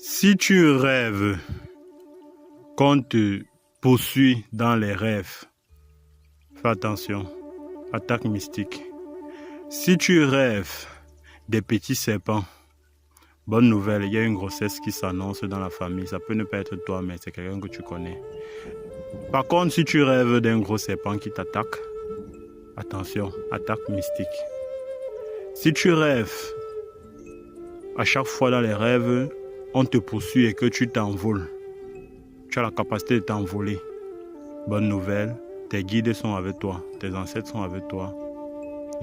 Si tu rêves qu'on te poursuit dans les rêves, fais attention, attaque mystique. Si tu rêves des petits serpents, bonne nouvelle, il y a une grossesse qui s'annonce dans la famille. Ça peut ne pas être toi, mais c'est quelqu'un que tu connais. Par contre, si tu rêves d'un gros serpent qui t'attaque, attention, attaque mystique. Si tu rêves, à chaque fois dans les rêves, on te poursuit et que tu t'envoles, tu as la capacité de t'envoler. Bonne nouvelle, tes guides sont avec toi, tes ancêtres sont avec toi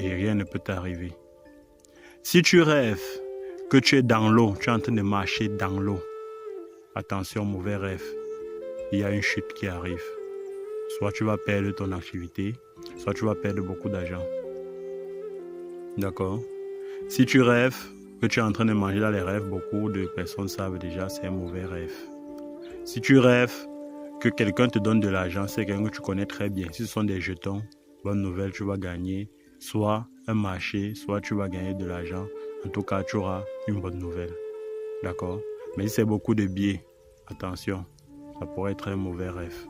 et rien ne peut t'arriver. Si tu rêves que tu es dans l'eau, tu es en train de marcher dans l'eau, attention, mauvais rêve, il y a une chute qui arrive. Soit tu vas perdre ton activité, soit tu vas perdre beaucoup d'argent. D'accord? Si tu rêves que tu es en train de manger dans les rêves, beaucoup de personnes savent déjà, c'est un mauvais rêve. Si tu rêves que quelqu'un te donne de l'argent, c'est quelqu'un que tu connais très bien. Si ce sont des jetons, bonne nouvelle, tu vas gagner soit un marché, soit tu vas gagner de l'argent. En tout cas, tu auras une bonne nouvelle. D'accord? Mais si c'est beaucoup de billets, attention, ça pourrait être un mauvais rêve.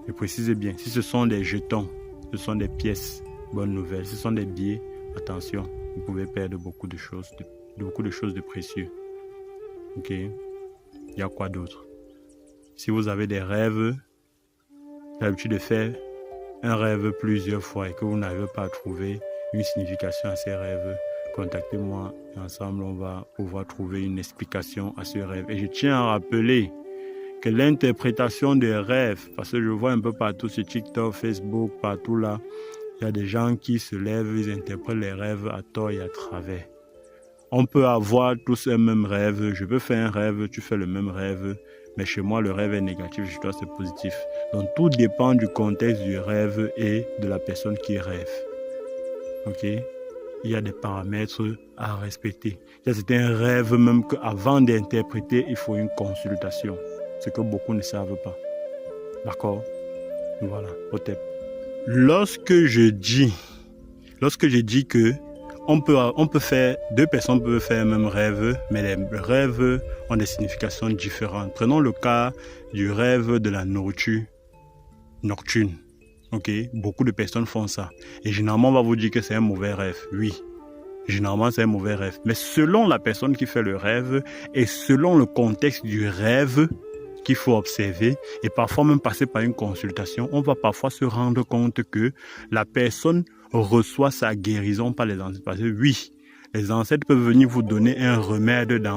Et précisez bien, si ce sont des jetons, ce sont des pièces, bonne nouvelle. Si ce sont des billets, attention, vous pouvez perdre beaucoup de choses de précieux. Ok? Il y a quoi d'autre? Si vous avez des rêves, j'ai l'habitude de faire un rêve plusieurs fois et que vous n'arrivez pas à trouver une signification à ces rêves, contactez-moi et ensemble on va pouvoir trouver une explication à ce rêve. Et je tiens à rappeler que l'interprétation des rêves, parce que je vois un peu partout sur TikTok, Facebook, partout là, il y a des gens qui se lèvent, ils interprètent les rêves à tort et à travers. On peut avoir tous un même rêve, je peux faire un rêve, tu fais le même rêve, mais chez moi le rêve est négatif, chez toi c'est positif. Donc tout dépend du contexte du rêve et de la personne qui rêve. Ok? Il y a des paramètres à respecter. Il y a certains rêves même qu'avant d'interpréter, il faut une consultation. Ce que beaucoup ne savent pas. D'accord? Voilà, au tête. Lorsque je dis que deux personnes peuvent faire un même rêve, mais les rêves ont des significations différentes. Prenons le cas du rêve de la nourriture nocturne. Ok, beaucoup de personnes font ça. Et généralement, on va vous dire que c'est un mauvais rêve. Oui, généralement, c'est un mauvais rêve. Mais selon la personne qui fait le rêve et selon le contexte du rêve qu'il faut observer et parfois même passer par une consultation, on va parfois se rendre compte que la personne reçoit sa guérison par les ancêtres. Parce que oui, les ancêtres peuvent venir vous donner un remède dans